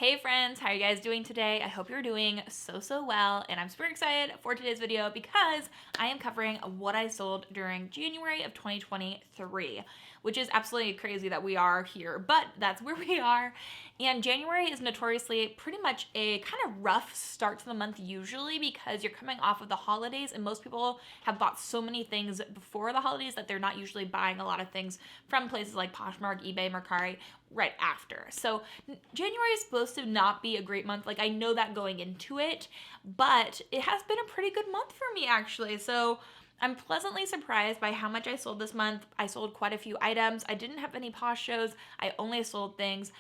Hey friends, how are you guys doing today? I hope you're doing so well, and I'm super excited for today's video because I am covering what I sold during January of 2023, which is absolutely crazy that we are here, but that's where we are. And January is notoriously pretty much a kind of rough start to the month usually because you're coming off of the holidays, and most people have bought so many things before the holidays that they're not usually buying a lot of things from places like Poshmark, eBay, Mercari right after. So January is supposed to not be a great month. Like, I know that going into it, but it has been a pretty good month for me actually. So I'm pleasantly surprised by how much I sold this month. I sold quite a few items. I didn't have any Posh shows. I only sold things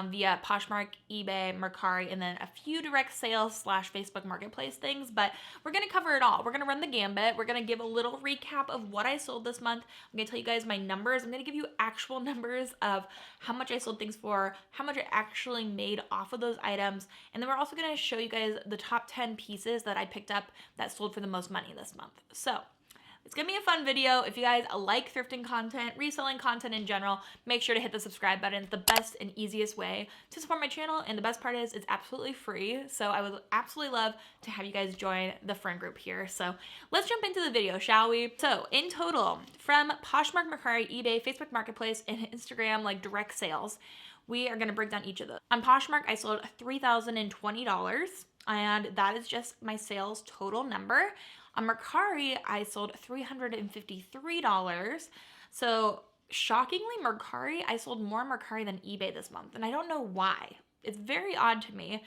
via Poshmark, eBay, Mercari, and then a few direct sales / Facebook Marketplace things, but we're gonna cover it all. We're gonna run the gambit. We're gonna give a little recap of what I sold this month. I'm gonna tell you guys my numbers. I'm gonna give you actual numbers of how much I sold things for, how much I actually made off of those items, and then we're also gonna show you guys the top 10 pieces that I picked up that sold for the most money this month. So it's gonna be a fun video. If you guys like thrifting content, reselling content in general, make sure to hit the subscribe button. It's the best and easiest way to support my channel, and the best part is it's absolutely free. So I would absolutely love to have you guys join the friend group here. So let's jump into the video, shall we? So in total, from Poshmark, Mercari, eBay, Facebook Marketplace, and Instagram, like direct sales, we are gonna break down each of those. On Poshmark, I sold $3,020, and that is just my sales total number. On Mercari, I sold $353. So shockingly, Mercari, I sold more Mercari than eBay this month, and I don't know why. It's very odd to me.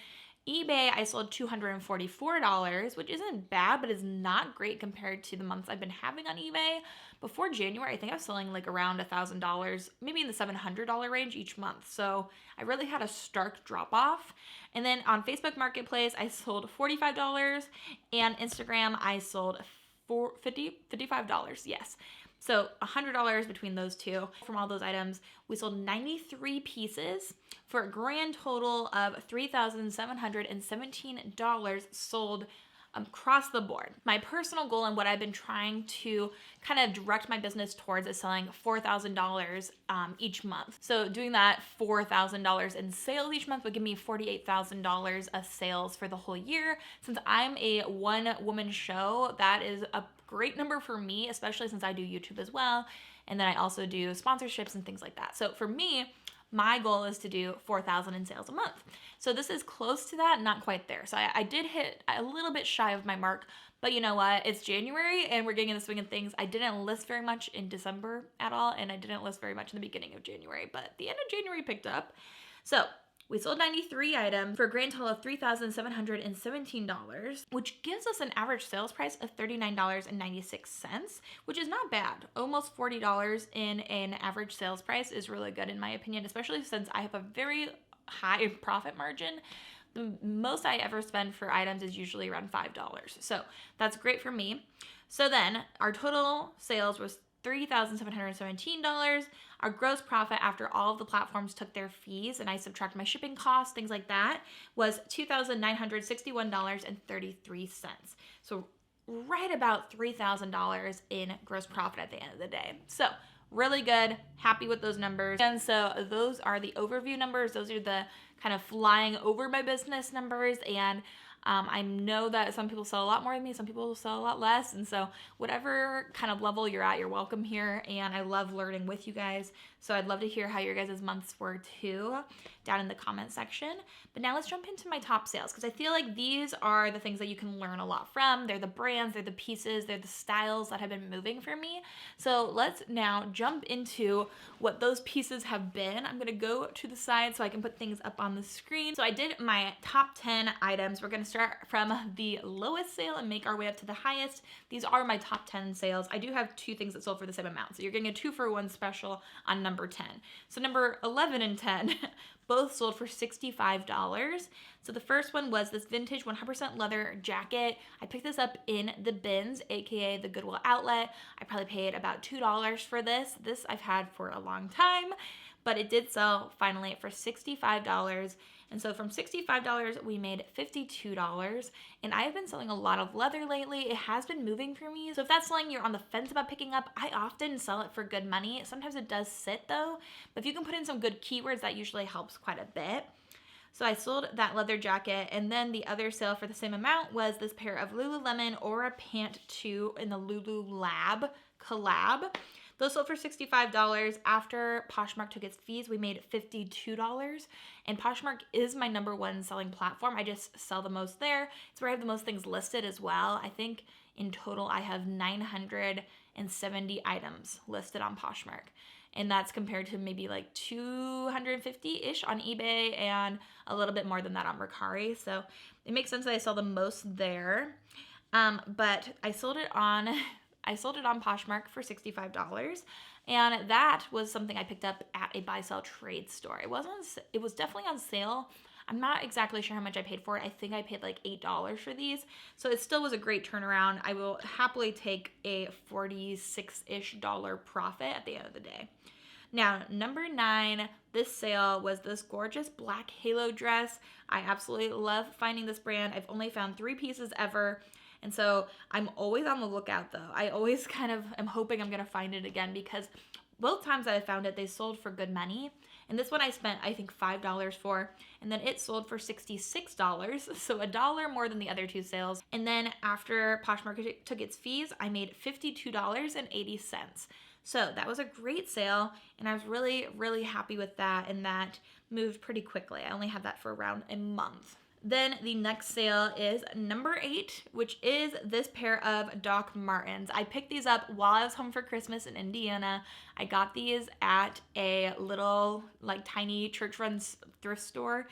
eBay, I sold $244, which isn't bad, but is not great compared to the months I've been having on eBay. Before January, I think I was selling like around $1,000, maybe in the $700 range each month. So I really had a stark drop off. And then on Facebook Marketplace, I sold $45, and Instagram, I sold $55, yes. So $100 between those two. From all those items, we sold 93 pieces for a grand total of $3,717 sold across the board. My personal goal and what I've been trying to kind of direct my business towards is selling $4,000 each month. So doing that $4,000 in sales each month would give me $48,000 of sales for the whole year. Since I'm a one-woman show, that is a great number for me, especially since I do YouTube as well. And then I also do sponsorships and things like that. So for me, my goal is to do $4,000 in sales a month. So this is close to that, not quite there. So I did hit a little bit shy of my mark, but you know what? It's January and we're getting in the swing of things. I didn't list very much in December at all, and I didn't list very much in the beginning of January, but the end of January picked up. So we sold 93 items for a grand total of $3,717, which gives us an average sales price of $39.96, which is not bad. Almost $40 in an average sales price is really good in my opinion, especially since I have a very high profit margin. The most I ever spend for items is usually around $5. So that's great for me. So then our total sales was $3,717. Our gross profit after all of the platforms took their fees and I subtract my shipping costs, things like that, was $2,961.33. So right about $3,000 in gross profit at the end of the day. So really good, happy with those numbers. And so those are the overview numbers. Those are the kind of flying over my business numbers, and I know that some people sell a lot more than me, some people sell a lot less, and so whatever kind of level you're at, you're welcome here, and I love learning with you guys, so I'd love to hear how your guys' months were too down in the comment section. But now let's jump into my top sales, because I feel like these are the things that you can learn a lot from. They're the brands, they're the pieces, they're the styles that have been moving for me. So let's now jump into what those pieces have been. I'm gonna go to the side so I can put things up on the screen. So I did my top 10 items. We're gonna start from the lowest sale and make our way up to the highest. These are my top 10 sales. I do have two things that sold for the same amount, so you're getting a 2-for-1 special on number 10. So number 11 and 10 both sold for $65. So the first one was this vintage 100% leather jacket. I picked this up in the bins, aka the Goodwill outlet. I probably paid about $2 for this. This I've had for a long time, but it did sell finally for $65. And so from $65, we made $52. And I've been selling a lot of leather lately. It has been moving for me. So if that's something you're on the fence about picking up, I often sell it for good money. Sometimes it does sit though, but if you can put in some good keywords, that usually helps quite a bit. So I sold that leather jacket, and then the other sale for the same amount was this pair of Lululemon Aura Pant 2 in the Lulu Lab collab. Those sold for $65. After Poshmark took its fees, we made $52. And Poshmark is my #1 selling platform. I just sell the most there. It's where I have the most things listed as well. I think in total I have 970 items listed on Poshmark. And that's compared to maybe like 250-ish on eBay and a little bit more than that on Mercari. So it makes sense that I sell the most there. But I sold it on Poshmark for $65. And that was something I picked up at a buy-sell trade store. It was definitely on sale. I'm not exactly sure how much I paid for it. I think I paid like $8 for these. So it still was a great turnaround. I will happily take a $46-ish profit at the end of the day. Now, number 9, this sale was this gorgeous black halo dress. I absolutely love finding this brand. I've only found 3 pieces ever. And so I'm always on the lookout though. I always kind of am hoping I'm going to find it again because both times that I found it, they sold for good money. And this one I spent, I think, $5 for, and then it sold for $66, so $1 more than the other 2 sales. And then after Poshmark took its fees, I made $52.80. So that was a great sale, and I was really, really happy with that, and that moved pretty quickly. I only had that for around a month. Then the next sale is number 8, which is this pair of Doc Martens. I picked these up while I was home for Christmas in Indiana. I got these at a little, like, tiny church-run thrift store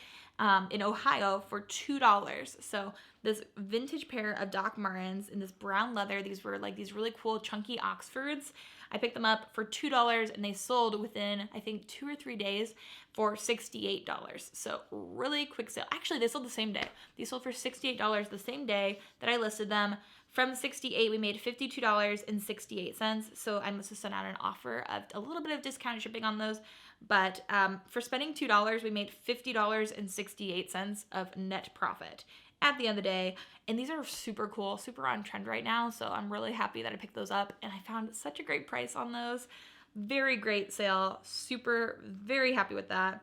in Ohio for $2. So this vintage pair of Doc Martens in this brown leather. These were like these really cool chunky Oxfords. I picked them up for $2 and they sold within, I think, 2 or 3 days for $68. So really quick sale. Actually, they sold the same day. These sold for $68 the same day that I listed them. From $68, we made $52.68. So I must have sent out an offer of a little bit of discounted shipping on those. But for spending $2, we made $50.68 of net profit at the end of the day. And these are super cool, super on trend right now. So I'm really happy that I picked those up and I found such a great price on those. Very great sale. Super, very happy with that.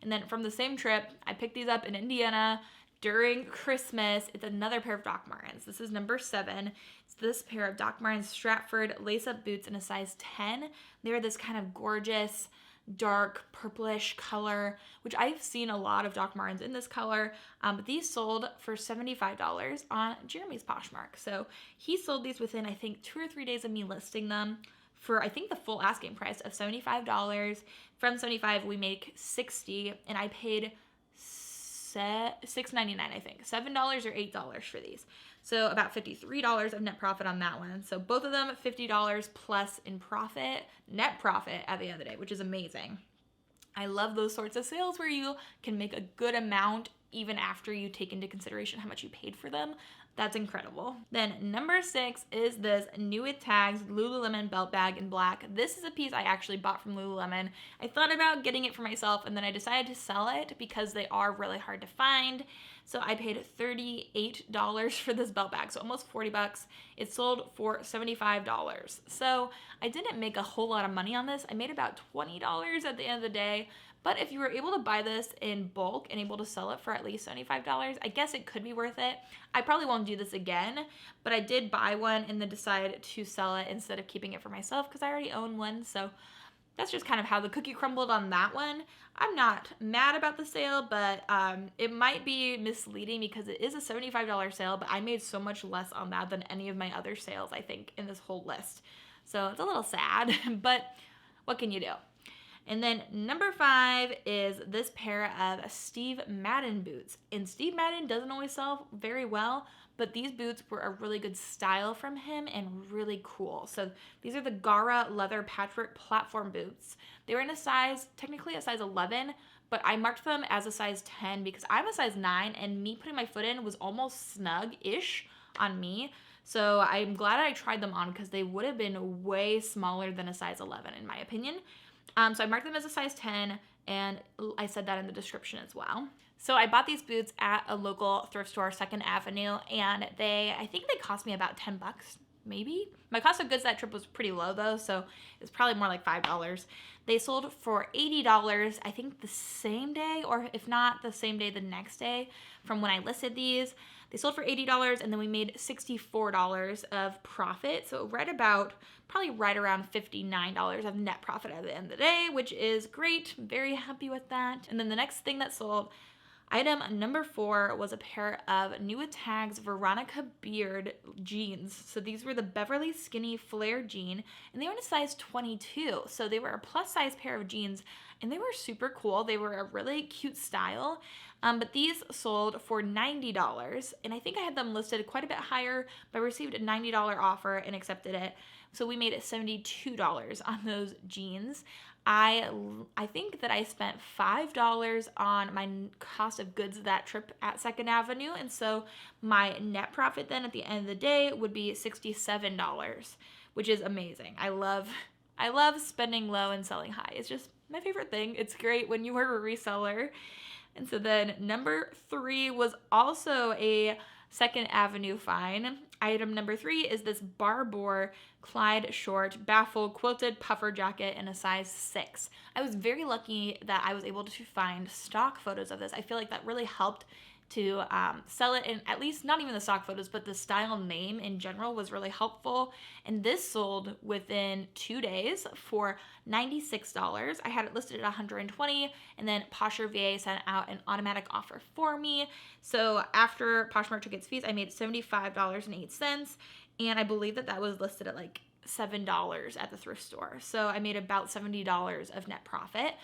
And then from the same trip, I picked these up in Indiana during Christmas. It's another pair of Doc Martens. This is number 7. It's this pair of Doc Martens Stratford lace-up boots in a size 10. They're this kind of gorgeous, dark purplish color, which I've seen a lot of Doc Martens in this color, but these sold for $75 on Jeremy's Poshmark. So he sold these within, I think, 2 or 3 days of me listing them for, I think, the full asking price of $75. From $75, we make $60, and I paid $6.99, I think, $7 or $8 for these. So about $53 of net profit on that one. So both of them $50 plus in profit, net profit at the end of the day, which is amazing. I love those sorts of sales where you can make a good amount even after you take into consideration how much you paid for them. That's incredible. Then number 6 is this new with tags Lululemon belt bag in black. This is a piece I actually bought from Lululemon. I thought about getting it for myself and then I decided to sell it because they are really hard to find. So I paid $38 for this belt bag, so almost $40. It sold for $75. So I didn't make a whole lot of money on this. I made about $20 at the end of the day. But if you were able to buy this in bulk and able to sell it for at least $75, I guess it could be worth it. I probably won't do this again, but I did buy one and then decide to sell it instead of keeping it for myself because I already own one. So that's just kind of how the cookie crumbled on that one. I'm not mad about the sale, but it might be misleading because it is a $75 sale, but I made so much less on that than any of my other sales, I think, in this whole list. So it's a little sad, but what can you do? And then number 5 is this pair of Steve Madden boots. And Steve Madden doesn't always sell very well, but these boots were a really good style from him and really cool. So these are the Gara leather patchwork platform boots. They were in a size, technically a size 11, but I marked them as a size 10 because I'm a size 9 and me putting my foot in was almost snug-ish on me. So I'm glad I tried them on because they would have been way smaller than a size 11 in my opinion. So I marked them as a size 10, and I said that in the description as well. So I bought these boots at a local thrift store, 2nd Avenue, and I think they cost me about $10 maybe. My cost of goods that trip was pretty low though, so it's probably more like $5. They sold for $80, I think the same day, or if not the same day, the next day from when I listed these. They sold for $80, and then we made $64 of profit. So probably right around $59 of net profit at the end of the day, which is great. I'm very happy with that. And then the next thing that sold, item number 4, was a pair of new with tags Veronica Beard jeans. So these were the Beverly Skinny Flare jean, and they were in a size 22. So they were a plus size pair of jeans, and they were super cool. They were a really cute style. But these sold for $90, and I think I had them listed quite a bit higher, but I received a $90 offer and accepted it. So we made it $72 on those jeans. I think that I spent $5 on my cost of goods that trip at 2nd Avenue, and so my net profit then at the end of the day would be $67, which is amazing. I love spending low and selling high. It's just my favorite thing. It's great when you are a reseller. And so then number 3 was also a 2nd Avenue find. Item number 3 is this Barbour Clyde short baffle quilted puffer jacket in a size 6. I was very lucky that I was able to find stock photos of this. I feel like that really helped to sell it, and at least not even the stock photos, but the style name in general was really helpful. And this sold within 2 days for $96. I had it listed at $120, and then Posher VA sent out an automatic offer for me. So after Poshmark took its fees, I made $75.08, and I believe that was listed at like $7 at the thrift store. So I made about $70 of net profit.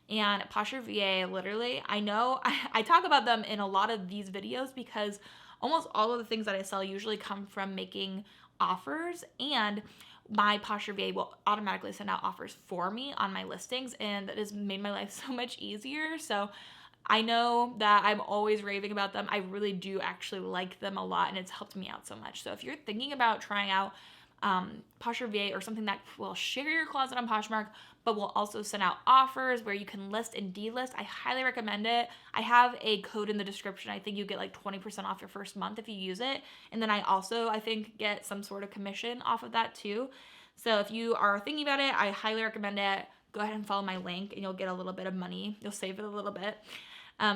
And Posher VA, literally, I know I talk about them in a lot of these videos because almost all of the things that I sell usually come from making offers, and my Posher VA will automatically send out offers for me on my listings, and that has made my life so much easier. So I know that I'm always raving about them. I really do actually like them a lot, and it's helped me out so much. So if you're thinking about trying out Posher VA or something that will share your closet on Poshmark, but will also send out offers where you can list and delist, I highly recommend it. I have a code in the description. I think you get like 20% off your first month if you use it. And then I think get some sort of commission off of that too. So if you are thinking about it, I highly recommend it. Go ahead and follow my link and you'll get a little bit of money. You'll save it a little bit.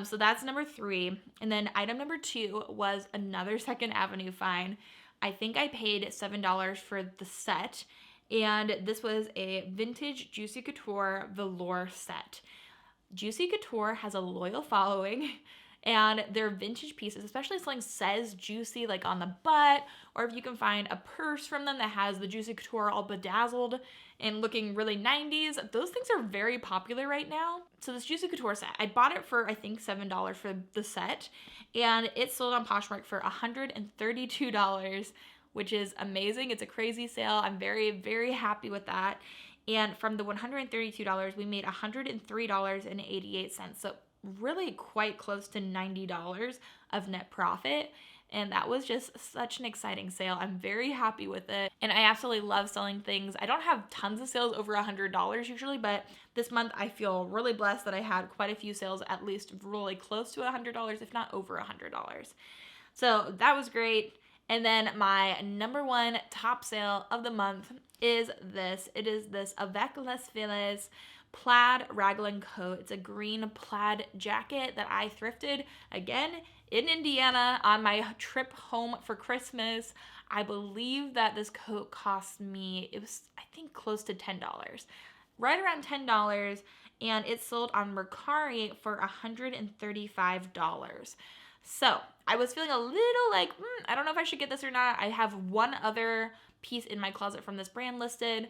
So that's number 3. And then item number 2 was another 2nd Avenue find. I think I paid $7 for the set, and this was a vintage Juicy Couture velour set. Juicy Couture has a loyal following, and their vintage pieces, especially selling says Juicy like on the butt, or if you can find a purse from them that has the Juicy Couture all bedazzled and looking really 90s, those things are very popular right now. So this Juicy Couture set, I bought it for I think $7 for the set, and it sold on Poshmark for $132, which is amazing. It's a crazy sale. I'm very, very happy with that. And from the $132, we made $103.88. So really quite close to $90 of net profit. And that was just such an exciting sale. I'm very happy with it. And I absolutely love selling things. I don't have tons of sales over $100 usually, but this month I feel really blessed that I had quite a few sales, at least really close to $100, if not over $100. So that was great. And then my number 1 top sale of the month is this. It is this Avec les Filles plaid raglan coat. It's a green plaid jacket that I thrifted, again, in Indiana on my trip home for Christmas. I believe that this coat cost me, it was, I think, close to $10. Right around $10, and it sold on Mercari for $135. So I was feeling a little like, I don't know if I should get this or not. I have one other piece in my closet from this brand listed,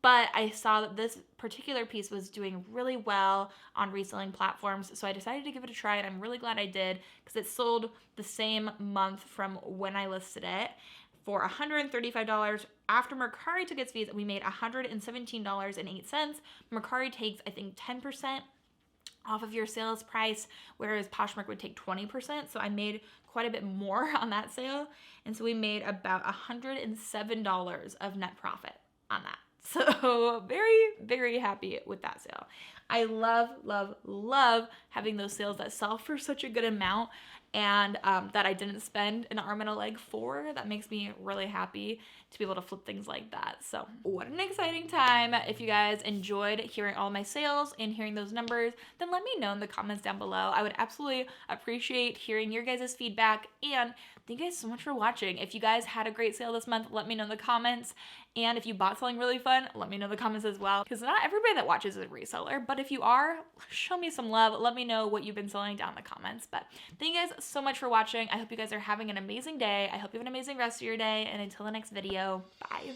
but I saw that this particular piece was doing really well on reselling platforms, so I decided to give it a try, and I'm really glad I did because it sold the same month from when I listed it for $135. After Mercari took its fees, we made $117.08. Mercari takes, I think, 10% off of your sales price, whereas Poshmark would take 20%. So I made quite a bit more on that sale. And so we made about $107 of net profit on that. So very, very happy with that sale. I love, love, love having those sales that sell for such a good amount and that I didn't spend an arm and a leg for. That makes me really happy to be able to flip things like that. So what an exciting time. If you guys enjoyed hearing all my sales and hearing those numbers, then let me know in the comments down below. I would absolutely appreciate hearing your guys' feedback, and thank you guys so much for watching. If you guys had a great sale this month, let me know in the comments. And if you bought something really fun, let me know in the comments as well. Because not everybody that watches is a reseller, but if you are, show me some love. Let me know what you've been selling down in the comments. But thank you guys so much for watching. I hope you guys are having an amazing day. I hope you have an amazing rest of your day. And until the next video, bye.